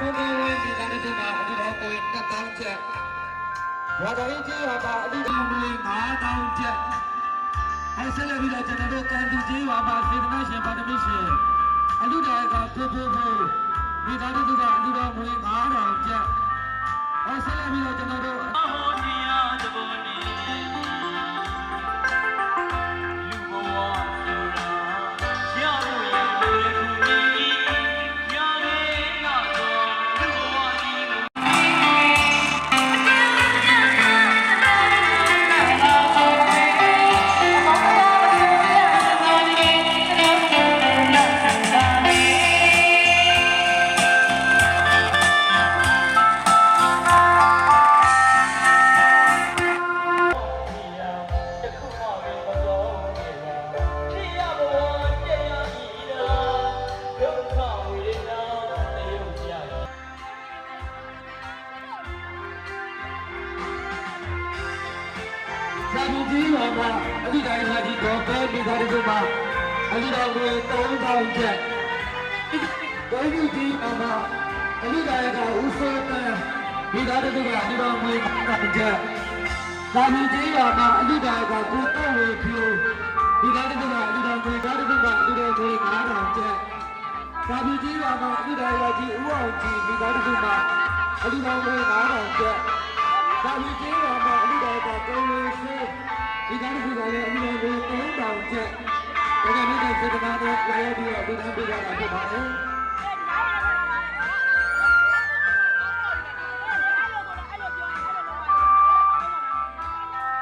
ကိုကိုဝင်းဒီကနေ့ဒီမှာအတူတော်ကိုကတ်တောင်းချက်ဘာသာရေးကြီးပါအတူတော်ကို9000ချက်အဲဆက်လက်ပြီးတော့ကျွန်တော်တို့ကန်သူကြီးပါစေတနာရှင်ဗာဒမီရှင်အတူတော်ကကိုကိုကိုဒီကနေ့ဒီကအတူတော်ကို9000ချက်အဲဆက်လက်ပြီးတော့ကျွန်တော်တို့အဟောတရားတဘောနီလူဘဝဆိုတာရဖို့ရလို့ခုနေရနေနာတော့လူဘဝကြီးကိုဇာတိကြီးပါမှာအလိတိုင်းဟာကြီးတော့ပဲမိသားစုမှာအလိတော်ကို3000ချက်ဒိုင်းကြီးကြီးပါမှာအလိတိုင်းကဦးစိုးတန်းမိသားစုကအလိတော်ကို3000ချက်ဇာတိကြီးပါမှာအလိတိုင်းကကိုတော့ဝေဖြူမိသားစုကအလိတော်ကိုမိသားစုကအလိတော်ကို9000ချက်ဇာတိကြီးပါမှာအလိတိုင်းကကြီးဦးအောင်ကြီးမိသားစုမှာအလိတော်ကို9000ချက်ဘာလို့ကျေးပါမအလိတော်ကကိုယ်လေးရှိဒီကနေ့ကလည်းအလိတော်ကို3000ချက်ဒါကနေ့စေတနာနဲ့ပြောပြီးတော့ဒီကနေ့ပြရတာဖြစ်ပါတယ်။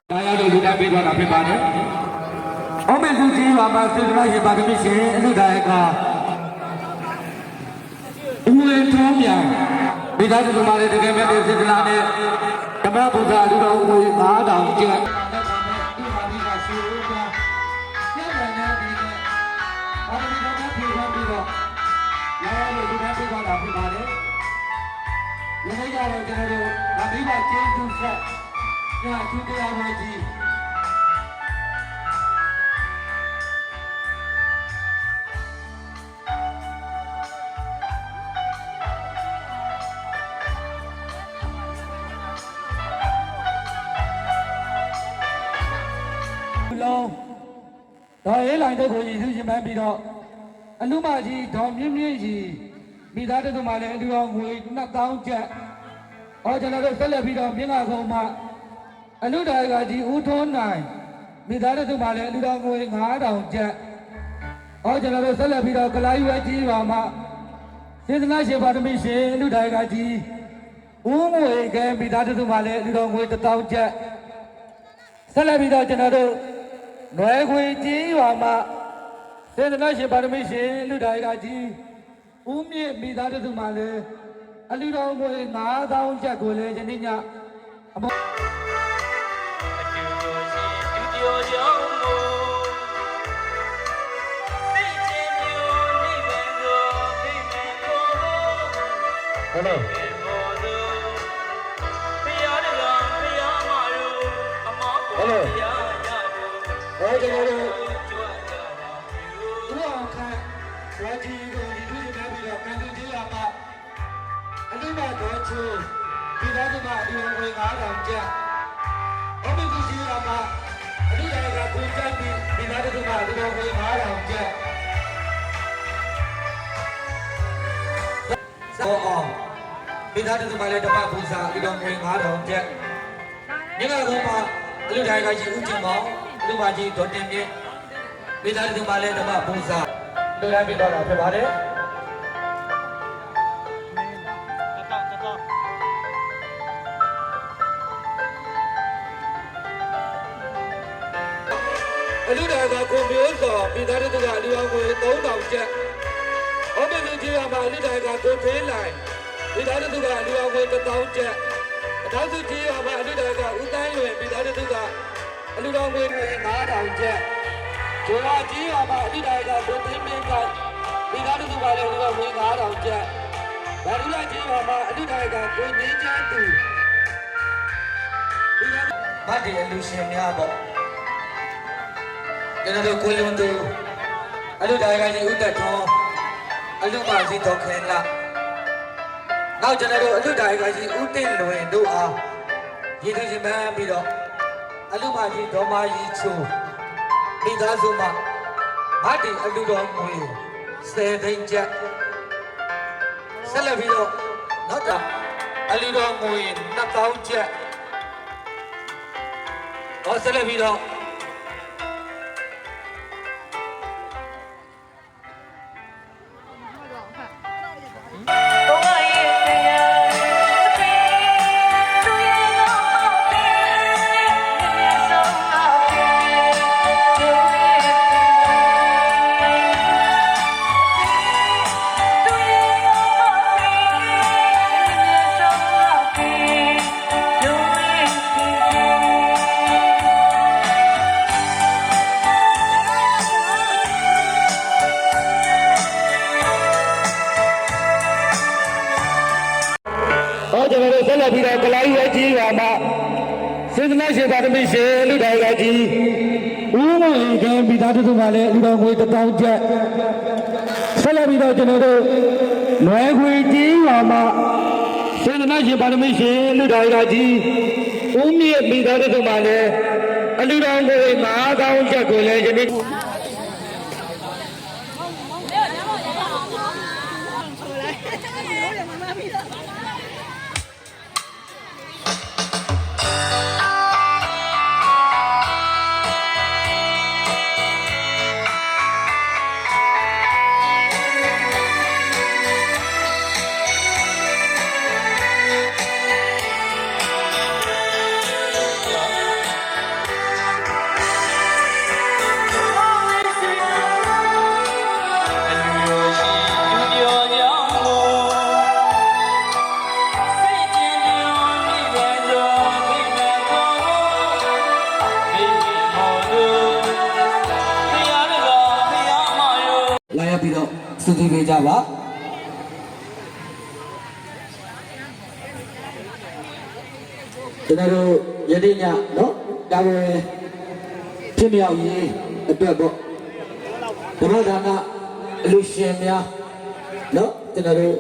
ဒါရလို့လူတိုင်းပေးသွားတာဖြစ်ပါတယ်။အော်မေစုကြီးပါမစေတနာရှင်ပါသမီးရှင်အလိတော်ကဦးဝင်းထောင်းမြန်မိသားစုမှာလည်းတကယ်မြတ်တဲ့စေတနာနဲ့ဓမ္မဘုရားလူတော်ကို9000ကျပ်ဒီဟာဒီကရှိဦးကကျက်ရနေတယ်ဘာလို့ဒီတော့ပြေးသွားပြီးတော့ရရလို့ဒီကပြေးသွားတာဖြစ်ပါတယ်ဒီနေ့ကျတော့ကျွန်တော်တို့ဗာမိဘကျေးဇူးဆက်ညသူတရားဝကြီးလုံးတော်ရေးလိုင်းတဲ့ကိုရည်သူရှင်ပန်းပြီးတော့အလူမကြီးဒေါ်မြင့်မြင့်ကြီးမိသားစုမှလည်းအလူတော်ငွေ2000ကျပ်ဟောကျွန်တော်တို့ဆက်လက်ပြီးတော့မြင်းလာကုန်းမှာအလူတော်ကကြီးဦးထွန်းနိုင်မိသားစုမှလည်းအလူတော်ငွေ9000ကျပ်ဟောကျွန်တော်တို့ဆက်လက်ပြီးတော့ကလာရွယ်ကြီးပါမှာစေတနာရှင်ဗာဒမီရှင်အလူတော်ကကြီးဦးငွေကဲမိသားစုမှလည်းအလူတော်ငွေ1000ကျပ်ဆက်လက်ပြီးတော့ကျွန်တော်တို့နွယ်ခွေကြီးရွာမှာစေတနာရှင်ဗာဒမီရှင်လူတိုင်းကကြီးဦးမြင့်မိသားစုမှာလည်းအလူတော်ငွေ9000ကျပ်ကိုလည်းယနေ့ညအမောအတူတူကြောင့်မို့စိတ်ချင်းမျိုးနေပင်ကိုဖိနေကိုဟယ်လိုဖျားတယ်လားဖျားမလို့အမောကိုဖျားဟောကျွန်တော်တို့ဦးအောင်ခန့်ဝါကြီးကိုဒီလိုနေပြီးတော့ကန်တူကြီးလာမှာအလိမတော်ချူဒီသားကဒီဝင်9000ကျပ်အမေကြီးလာမှာအလိရကကိုကြိုက်ပြီးဒီသားကဒီဝင်9000ကျပ်ဆောအောင်ဒီသားကလည်းဓမ္မပူဇာဒီတော်ဝင်9000ကျပ်ညကတော့မှအလိတိုင်းကရှိဦးကျင်မောင်လူမကြီးဒေါ်တင်မြင့်မိသားစုမှာလည်းဓမ္မပူဇာလူတိုင်းပြီးတော့တာဖြစ်ပါတယ်အလူတော်ကကွန်ပျူတာမိသားစုကလူအောင်ကို3000ကျပ်အမေလူကြီးကမှအလူတော်ကကိုဖေးလိုက်မိသားစုကလူအောင်ကို1000ကျပ်အထောက်စုကြီးကမှအလူတော်ကဦးတန်းလွင်မိသားစုကအလူတော်ငွေ9000ကျပ်ဂျိုလာကြီးကမှအလိတိုင်းကကိုသိမင်းကမိသားစုကလည်းလူတော်ငွေ9000ကျပ်ဗာလူလာကြီးကမှအလိတိုင်းကကိုငင်းချမ်းသူဗတ်ဒီအလူရှင်များပေါ့ကျွန်တော်တို့ကိုလွန်သူအလူတိုင်းကကြီးဦးသက်ထွန်းအလူမကြီးတော်ခင်လာ နောက်ကျွန်တော်တို့အလူတိုင်းကကြီးဦးတင့်လွင်တို့အားရည်သူရှင်ပန်းပြီးတော့အလူမကြီးဒေါ်မကြီးချိုးမိသားစုမှမတ်တီအလူတော်မွေ10သိန်းကျပ်ဆက်လက်ပြီးတော့နောက်တာအလူတော်မွေ2000ကျပ်ဟောဆက်လက်ပြီးတော့ကျွန်တော်တို့ဆက်လက်ပြီးတော့ကလာရီရဲ့ကြီးပါမှာစေတနာရှင်သာသမီရှင်လူတော်ကကြီးဦးမောင်ကမိသားစုမှလည်းလူတော်ငွေ1000ကျပ်ဆက်လက်ပြီးတော့ကျွန်တော်တို့နွယ်ခွေကြီးပါမှာစေတနာရှင်သာသမီရှင်လူတော်ကကြီးဦးမြင့်မိသားစုမှလည်းအလူတော်ငွေ5000ကျပ်ကိုလည်းယနေ့လာရပြီးတော့စုစည်းပေးကြပါကျွန်တော်တို့ယနေ့ညနော်ဒါပဲဖြစ်မြောက်ရေးအတွက်ပေါ့ဓမ္မဒါနအလူရှင်များနော်ကျွန်တော်တို့